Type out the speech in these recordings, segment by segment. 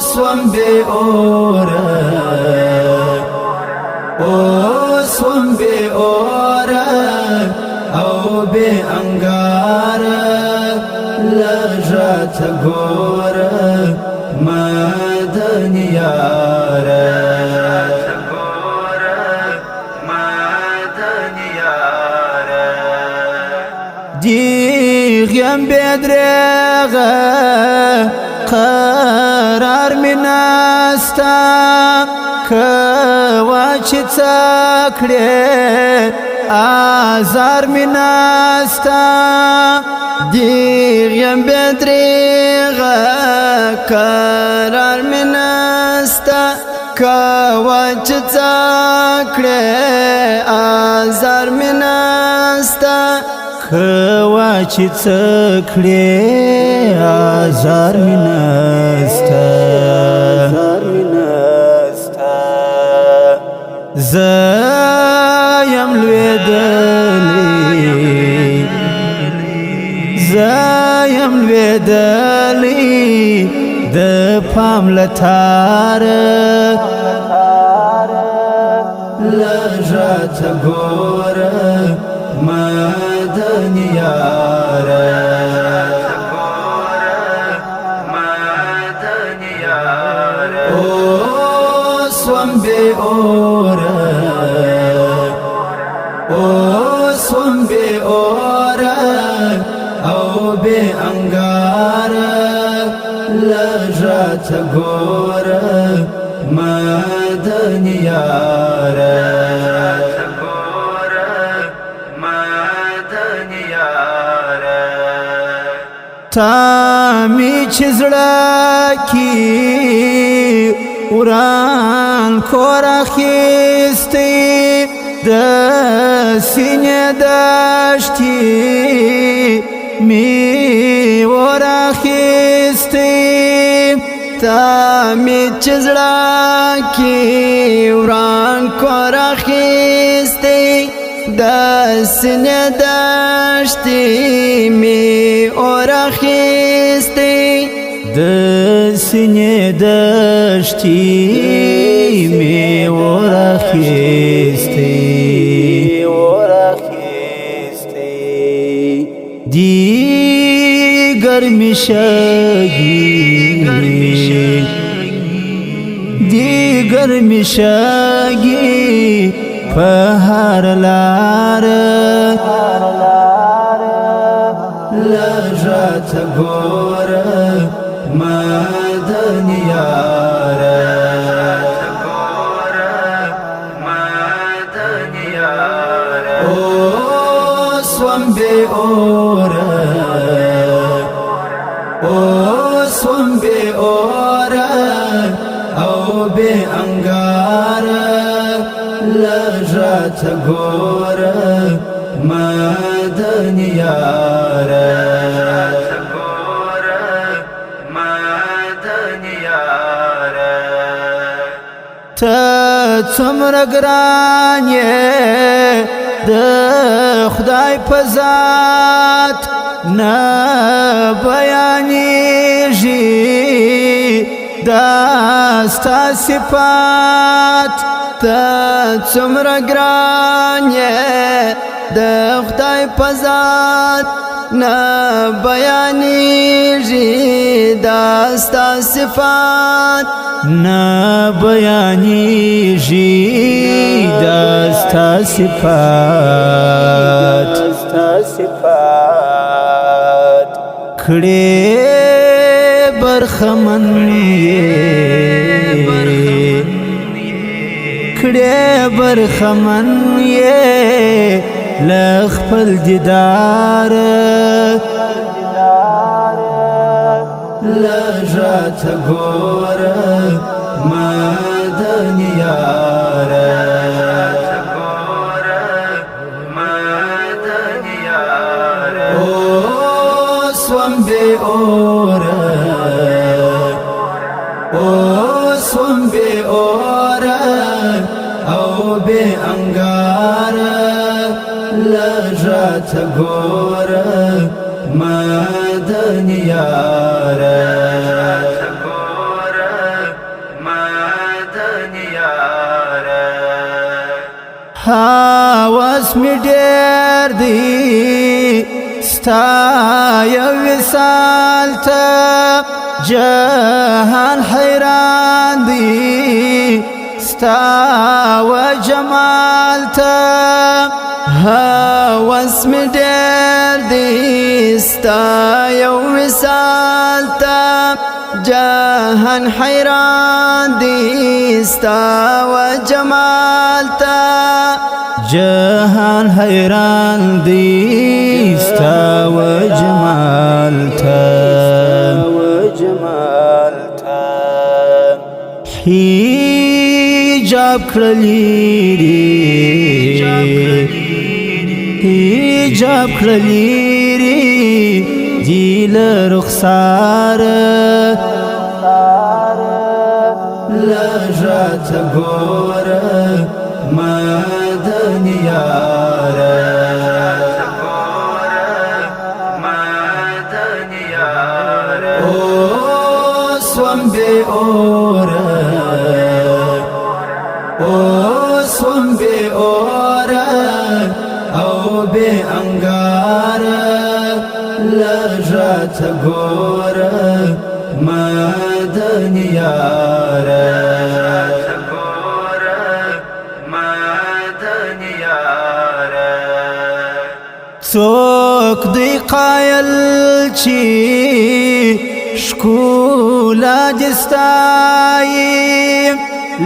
سوم بی اوره سوم بی اوره او بی انگاره لجات گوره مدنی یاره دیغیم بدرغه قرار من استا کواچ تکړه آزار من استا دیغیم بدرغه قرار من استا کواچ تکړه آزار من استا کوا چې څکړې آزار مینستا زایم لویدلی د پام لتار لجات ګوره مدنی یاره سوم بی اوره سوم بی اوره او بی انگاره لجات گوره مدنی یاره تامی چزړه کی وران کور اخیستی د سینې دشتي می ور اخیستی تامی چزړه کی وران کور اخیستی د سینې دشتي می اور اخیستی د سینې دشتي می اور اخیستی دی ګرمي شګي په هر لار لجات ګوره مدنی یاره سوم بی اوره سوم بی اوره او بی انگاره لجات گوره مدنی یاره تا څومره ګران یې د خدای په ذات نه بیانېږي دا ستا صفات ته څومره ګران یې د خدای په ذات نه بیانېږي دا ستا صفات نه بیانېږي دا ستا صفات کړې برخمن یې له خپل دیدار لجات ګوره مدنی یاره سوم بی اوره سوم بی اوره او بی انگاره لجات ګوره مدنی یاره هوس می ډېر دی ستا یو وصال ته جهان حیران دی ستا و جمال ته هوس می ډېر دی ستا یو وصال ته جهان حیران دی ستا و جمال ته جهان حیران دی ستا و جمال ته حجاب کړلی حجاب کړلی دیل رخسار لجات ګور مدنی یار او سوم به اور او سوم به اور او به انگار لجات ګور مدنی یار څوک دی قایل چې ښکلا دې ستایي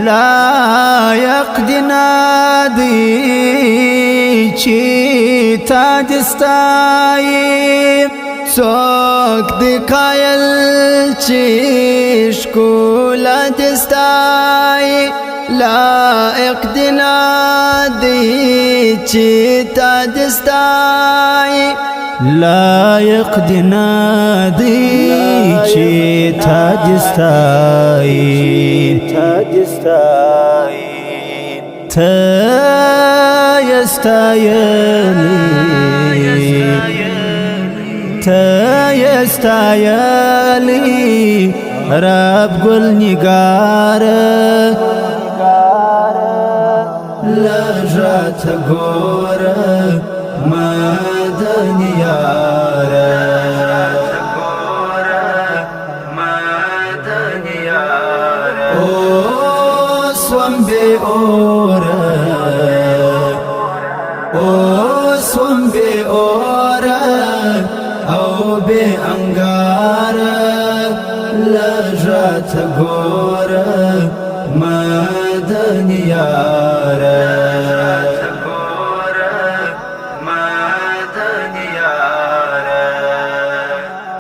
لایق دې نه دی چې تا دې ستایي څوک دی قایل چې ښکلا دې ستایي لایق دې نه دی چې تا دې ستایي لایق دې نه دی چې تا دې ستایي ته یې ستایلی رب ګل نگار لجات ګور مدنی یار او سوم به اور او سوم به اور او به انگار لجات ګور مدنی یار